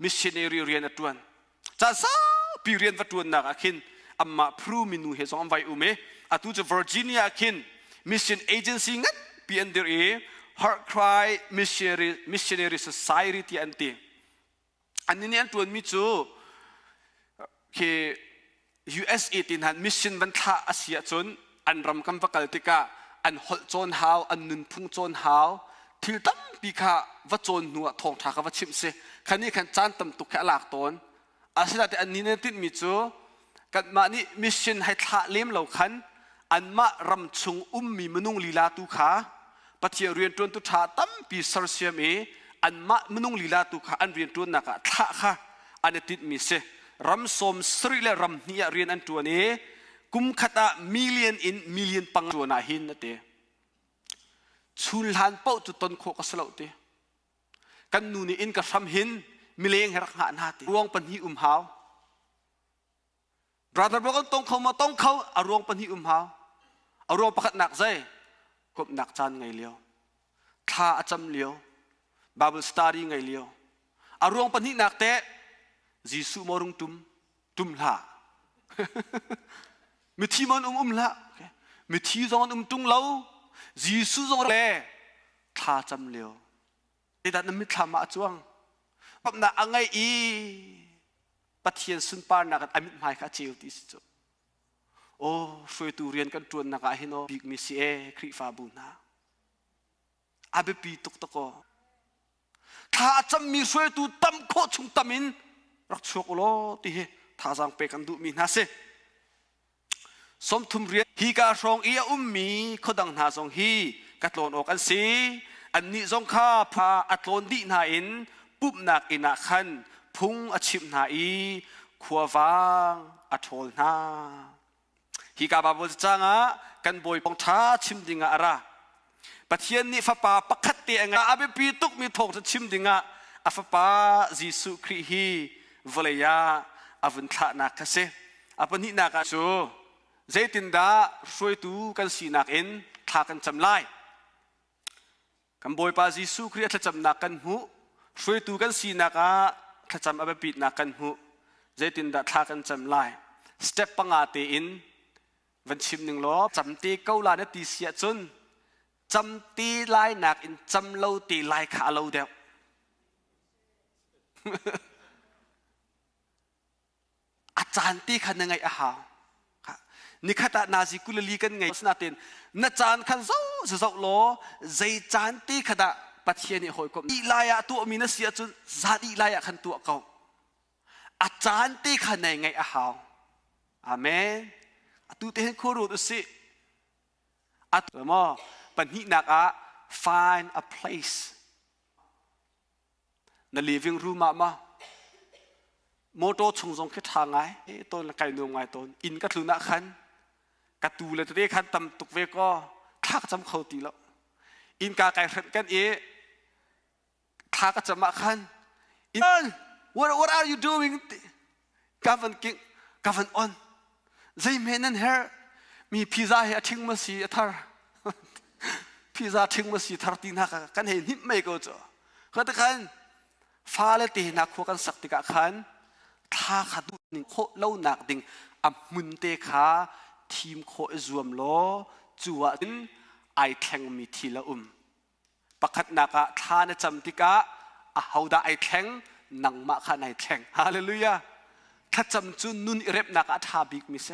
[SPEAKER 3] มิชชันนารีเรียนตัวนจะซาปีเรียนวัตถุนักขินอามาพรูมินูเฮซองไวอุเมอาตุจะเวอร์จิเนียขินมิชชันเอเจนซี่งั้นปีอันเดอร์เอ Heart Cry Missionary Society อันตีอันนี้อันตัวมิจูคือ USA ตินหันมิชชันวันท่าอาเซียจนอันรำคำประกาศติกาอันฮอลโจนฮาวอันนุนพุงโจนฮาวทิลตั้มปีข้าวัดโจนหัวทองทากวัดชิมเสคันนี้ขันจานตั้มตุกแค่หลักตนอาศัยแต่อันนี้เนี่ยติดมิจูกันมานี่มิชชันให้ท่าเลี้ยมเหล่าขันอันมารำชงมีมนุงลีลาตุขาปฏิเรียนตัวตุท่าตั้มปีสารเสียมอันมามนุงลีลาตุขาอันเรียนตัวนักท่าค่ะอันนี้ติดมิเสรำสมสรีและรำเนี่ยเรียนอันตัวนี้กุมขัดมิลเลียนปังตัวน่าหินนั่นเองชุนหันเป้าจุดต้นโคกสลาวเตกันนูนี่อินกับทำหินมิเลงให้รักหาหน้าเตรวงปัญหิหาวบราดาบอกกันตรงเขามาต้องเขาอารวงปัญหิหาวอารวงประคัดหนักใจกบหนักจานไงเลี้ยวท่าอาจำเลี้ยวบาเบิลสตาร์ดี้ไงเลี้ยวอารวงปัญหิหนักเตะจีสุมอรุงตุมละมิทีมันละมิทีจงตุงเล่าจีสุจงเล่ท่าจำเลี้ยวไอ้ด้านนั้นมิทามาจวงปั๊บน่ะอังไงอี ปะเทียนสุนปานักอามิดหมายข้าเจียวที่สุดโอ้ช่วยตูเรียนกันจวนนักหินโอบิกมิเสียคริฟาบุนาอาเบปีตุกตะโกถ้าจะมีช่วยตูตั้มโคชุงตั้มินรักชกโลที่เฮถ้าจังเปกันดูมีนาเซสมทุมเรียนฮีกาชงอีมีขดังนาจงฮีกัดโลนออกกันสีอันนี้จงข้าพาอัดโลนดีนาอินปุ๊บนักอินาขันพุงอชิมนาอีขวาวางอัดโลนนาฮีกาบาบุจางะกันบอยปองท้าชิมดิงะอะไรปะเทียนนี่ฟ้าป่าปักขัดเตียงอาเบปีตุกมีทองจะชิมดิงะอาฟ้าป่าจิสุคริฮีวเลยาอาวันทานักเสอาปนินักชูเจตินดาช่วยตูกันสีนักเอ็นทากันจำไล่กันบอยป่าจิสุคริจะจำนักกันหูช่วยตูกันสีนักจะจำอาเบปีนักกันหูเจตินดาทากันจำไล่สเต็ปปังอาเตอินวันชิมหนึ่งล้อจำตีเกาลาเนตีเสียจนจำตีลายหนักอินจำเล่าตีลายขาเล่าเดียวอาจารย์ตีขันยังไงอาหารนี่ขัดนาซิกุลลีกันไงสนาตินนาจารย์ขันเจ้าล้อใจจานตีขัดปัจเจียนี่หอยกบอีลายตัวมีนเสียจนซาดีลายขันตัวเขาอาจารย์ตีขันยังไงอาหารอาเมนตุเตนโครูตุสิอัตมอปัญหินักfind a place ใน living room มาโมโตชงทรงคิดทางไงต้นไก่นวงไงต้นอินกัตลุนักขันกัตตูเลยตัวเด็กขันตำตุกเวก็ทักจำเขาตีแล้วอินกาไก่ขันกันทักจำมาขันอิน what are you doing กัvan onใจเมนันเฮร์มีพิซซ่าเฮทิ้งมาสีทาร์พิซซ่าทิ้งมาสีทาร์ตีนักกันเห็นหิมไม่ก็จะก็แต่กันฟ้าเลตีนักขวกันสักติกะขันท่าขัดนิ่งโคเล่าหนักดิ่งอับมุนเตขาทีมโคจวมล้อจัวดินไอแทงมีทีละประคัดนักท่าในจำติกะเอาได้ไอแทงนังมาขันไอแทงฮาเลลูยาถ้าจำจุนนุนอิเร็บนักท่าบิกมิเส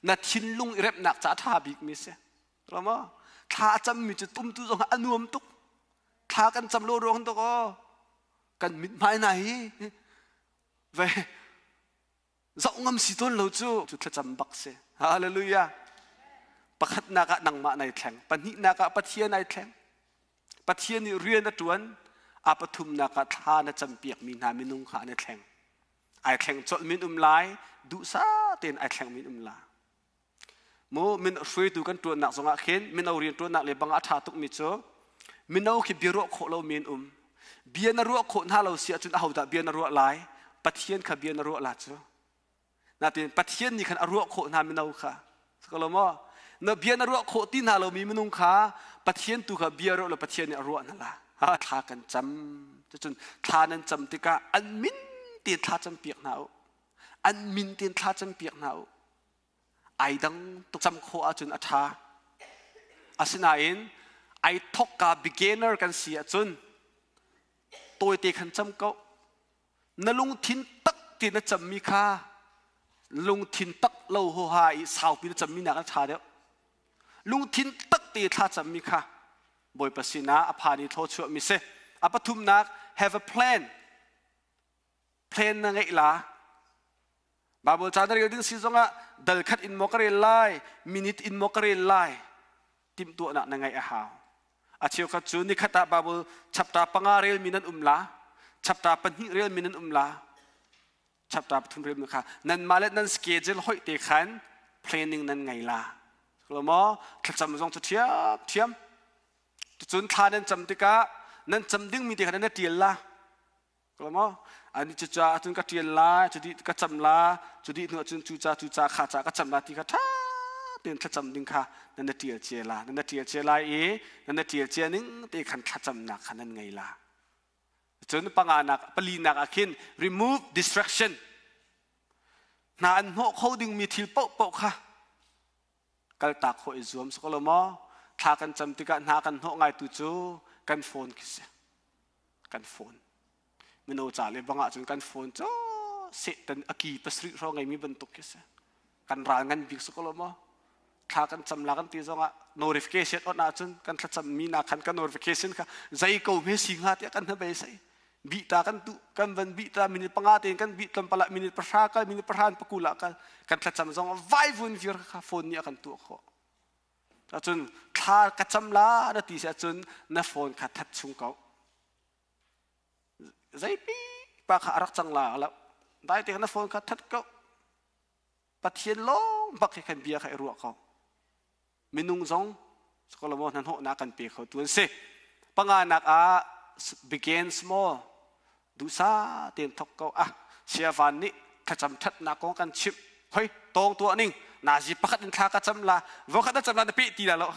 [SPEAKER 3] นัดชินลุงอิเร็บนักจะท่าบิกมิเสรู้มั้ยท่าจำมีจุดตุ้มตุ้งอนุมตุกท่ากันจำโลร้องตุกกันมิดหมายไหนเว้ยจะงมสิต้นเราจูจุดจำบักเสฮาเลลูยาประคัดนักนังมาในแข่งปนินักปะเทียนในแข่งปะเทียนนี่เรียนนัดวันอาปทุมนักท่านัดจำเปียกมีนามินุงขาในแข่งไอแข่งจดมินลายดูซาเต็นไอแข่งมินลายโมมินช่วยดูกันตัวหนักสงะเข็นมินเอาเรียนตัวหนักเลยบางอาชาตุกมิโซมินเอาคิดเบียร์โคเรามินเบียนรัวโคน่าเราเสียจนเอาแต่เบียนรัวลายปัจเจียนขเบียนรัวลาจ้ะนาทีปัจเจียนนี่ขันรัวโคนามินเอาค่ะสกลมเนเบียนรัวโคที่นาเรามีมินุงค่ะปัจเจียนตัวขเบียร์รัวปัจเจียนรัวนั่นแหละทากันจำจนทานั้นจำติกาอันมินเตียนทาจำเปียกหนาวอันมินเตียนทาจำเปียกหนาวไอดังตุกจำโคอาจุนอัฐาอาศินาอินไอทอกกา beginner กันเสียจุนตัวเตะขันจำเก้านลุงทินตักตีนจำมีค่าลุงทินตักเล่าหัวหายสาวปีนจำมีนักชาเดียวลุงทินตักตีท่าจำมีค่าบ่อยประสินะอภานิโทชัวมิเซอปทุมนัก have a plan นั่งไงล่ะบาบูจานเรียดิ้งซีซงะดัลคัดอินมอกเรลไลมินิทอินมอกเรลไลติมตัวนั่งไงอาหาวอาเชียวขัดจูนี่ขัดตาบาบูชับตาปังอาเรลมินันลาชับตาปัญหิเรลมินันลาชับตาปทุมเรลนะคะนั่นมาเล็ดนั่นสเกจลหอยเตขัน planning นั่นไงล่ะเราหมอขัดจำจงจะเทียมจุนทานั่นจำติกะนั่นจำดิ้งมีเตขันนั่นเตียนละเราหมออันนี้จุดจุนก็เตียนละจุดที่ก็จำละจุดที่หนูจุนจุดขาจาก็จำละที่ก็ท่าเตียนขัดจำดิ้งค่ะนั่นเตียนเจละนั่นเตียนเจละนั่นเตียนเจนึงเตขันขัดจำหนักขันนั่นไงล่ะจนปังอานักปลีนักอาคิน remove distraction นาอันโหเขาดึงมีทิลโปะค่ะกัลตากโหอิจวมสกลมอทากันจำติกะนากันโหไงตุจูกันโฟนคิเสกันโฟนมิโนจ่าเลยบังอาจจนกันโฟนจ้ เสตันอากีปัสริรองไงมีบรรทุกเสกันร่างกันบิกสุกลมอถ้ากันจำลากันตีจงอ่ะ notification อดน่าจนกันถ้าจำมีนาคันกัน notification ค่ะใจกูไม่สิงหาที่กันทำไปใส่บิตากันตุกันวันบิตามินิปังอาเตนกันบิตลำปละมินิประชากันมินิประธานปกุละกันกันถ้าจำจงไว้วุ่นวิร์ค่ะโฟนนี้กันตัวเขาจนถ้ากันจำลาได้ตีเสียจนน้าโฟนขัดทัดชุงเขาใจปีปากขารักจังลาแล้วได้แต่น้าโฟนขัดทัดเขาปัดเทียนล้มบักให้กันเบียร์ให้รัวเขามินุงจงสกลมอนันโหนักกันเปียเขาตัวเสปังอานักbegin small ดูซาเตียนทกเขาเสียวันนี้ถ้าจำทัดนักของกันชิบเฮ้ยตรงตัวนิ่งนาจีปักดินทากระจำลาว่าขัดจำลาในปีตีละแล้ว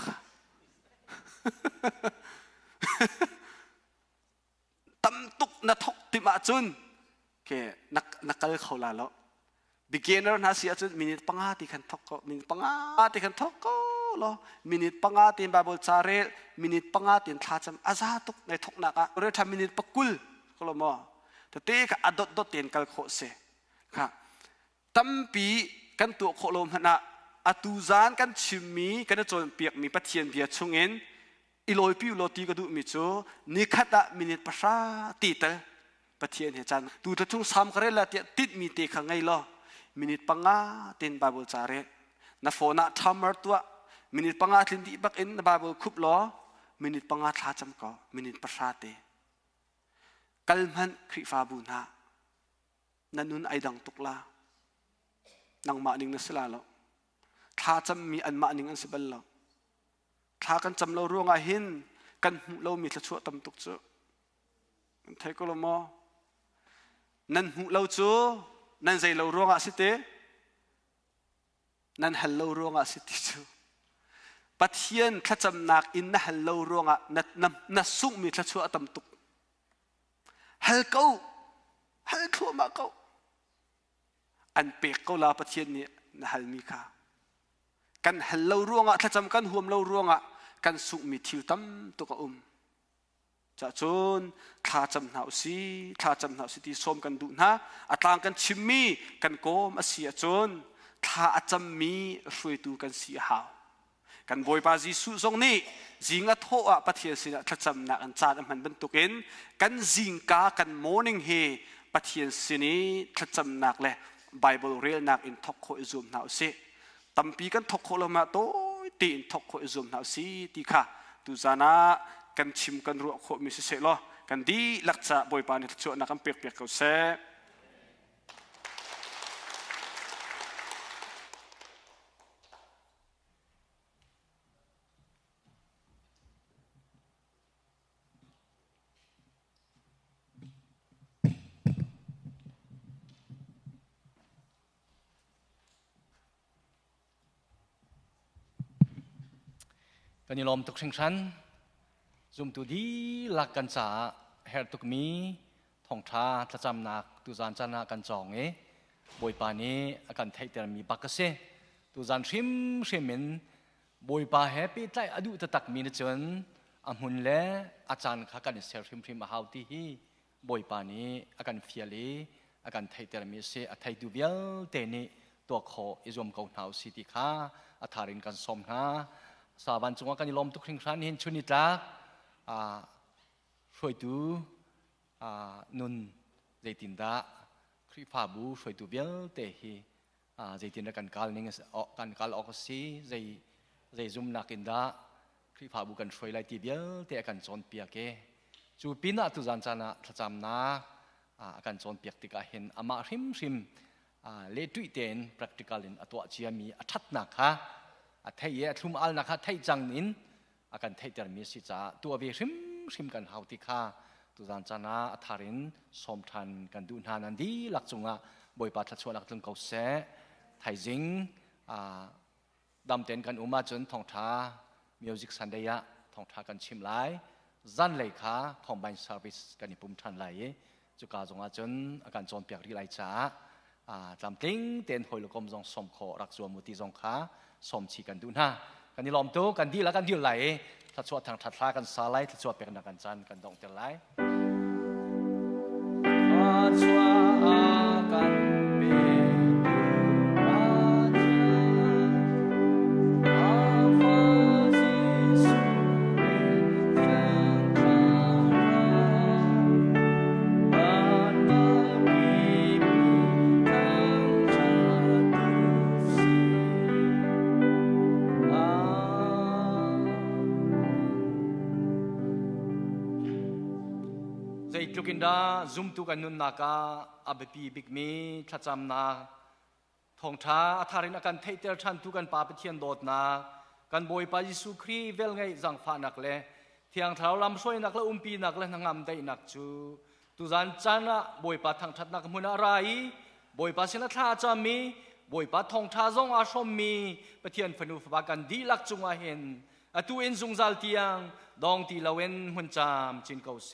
[SPEAKER 3] ตำตุกนัทกติมาจุนแกนักเกลเขาละแล้วbeginner นะเสียจนมินิปังอาติขันทกก็มินิปังอาติขันทกก็ลอมินิปังอาตินบาบูชาเรมินิปังอาตินท่าจำอาซาตุกในทกนักอะเรื่องทำมินิปักกุลก็ลอมอแต่เตะก็อดดเตียนกัลโคเซค่ะตั้มปีกันตัวโคลมหนะอตูซานกันชิมมีกันจนเปียกมีปัทเทียนเบียชงเงินอีลอยปิวลอตีก็ดูมิโจนิคัตะมินิปัชาตีเตปัทเทียนเหจันดูถ้าทุ่งซ้ำกันเลยละเตียติดมีเตะขังไงลอมินิปังอาตินบาบูชาเรนับโฟนัทำมาตัวมินิปังอาตินที่บักอินบาบูคุบล้อมินิปังอาท่าจำก็มินิประชาเตกัลมันคริฟาบูนานันนุนไอดังตุกลานังมาหนิงนัสลาแล้วท่าจำมีอันมาหนิงอันสิบลแล้วท่ากันจำเราร่วงอาหินกันเรามีชั่วตำตุกเจอไทยก็ละมอนั่นหูเราเจอนั่นใจเราร่วงอาสิเตนั่นฮัลเราร่วงอาสิติจูปัทเทียนถ้าจำนักอินนั่นฮัลเราร่วงอานัดสุกมีถ้าชั่วตำตุกฮัลเขาฮัลทั่วมาเขาอันเปกเขาลาปัทเทียนนี่นั่นฮัลมีค่ากันฮัลเราร่วงอาถ้าจำกันห่วมเราร่วงอากันสุกมีทิวตำตุกจะจนถ้าจำหนาวสิถ้าจำหนาวสิที่ส้มกันดูนะอัตลางกันชิมมีกันโกมเสียจนถ้าจำมีช่วยดูกันเสียหาวกันบอยปาจีสุทรงนี้จิงอัทโหะปะเทียนสินะถ้าจำนักอันจาดมันบรรทุกเองกันจิงกากันโมนิ่งเฮปะเทียนสินี้ถ้าจำนักเลยไบเบิลเรียลนักอินทอกโคอิซุมหนาวสิตั้มปีกันทอกโคลมาโตตีอินทอกโคอิซุมหนาวสิตีค่ะตุจานะกันชิมกันรัวโคมิเสลอกันดีลักษะบอยปานิชวนักเปียกเปียกเขาเส
[SPEAKER 4] กันยลมตุกเชิงชันซุมตูดีลักกันจ่าเฮตุกมีทองท้าถ้าจำนักตุจานจานากันจองบอยปานี้อาการไทยแต่มีบักเสตุจานชิมมินบอยปาแฮปปี้ใจอดุตตักมีนจนอามุนเล่อาจารย์ข้ากันเสียชิมมาฮาวที่ฮีบอยปานี้อาการเฟียลีอาการไทยแต่มีเสไทยดูเวลเตนี่ตัวโคอิจอมเกาหนาวสิติข้าอาทารินกันสมนาสาบันจงว่ากันยลมตุกเชิงชันเห็นชุนิตาช่วยดูนุนใจตินดาคริฟาบูช่วยดูเบลเตฮีใจตินดากันกาลนิ่งกันกาลออกสีใจซุ่มนักินดาคริฟาบูกันช่วยไล่ตีเบลเตกันจนเปียกจูปีน่าตุจันจานะถ้าจำนะกันจนเปียกติกาเห็นอามาริมเลตุยเตน practical อินตัวเชียมีอัดนักฮะไทยทุ่มอัลนักฮะไทยจังนินอาการไทยเตอร์มีสิจ้าตัวเวริมกันหาวติค่าตุจานจานาทารินสมทันกันดูนานันดีหลักจงอ่ะบอยปัตชวนหลักจงเกาเสไทยจิงดำเต็นกันอุมาจนทองท้ามิวสิกสันเดียทองท้ากันชิมไลจันเลยค่ะคอมไบน์เซอร์วิสกันนิปุ่มทันไลจุกาจงอ่ะจนอาการจนเปียกรีไลจ้าจำติ้งเต็นหอยลูกอมจงสมโครักจวนมุติจงค่ะสมชีกันดูนากันนี่ลอมโตกันดีแล้วกันดีไหลถ้าชวดทางทัดลากันสาไลถ้าชวดเป็นกันจันกันดองเตลไลถ้าชวดกัน จุกินดาซุมตุกันนุนนากาอาเบปีบิกมีทัจำนาทองท้าอาทารินกันเทเตอร์ชันตุกันปาเปเทียนโดดนากันบอยปายิสุครีเวลไงจังฟ้านักเลเที่ยงเท้าลำช่วยนักและปีนักและนางงามได้นักจูตุจันจันนะบอยปาทางทัดนักมุนอะไรบอยปาสินท่าจามีบอยปาทองท้าจงอาชมมีเปเทียนฟนุฟบากันดีลักจุงอาเห็นอตุเอ็นจุงจัลเตียงดองตีลาเวนหุ่นจามจินเกาเซ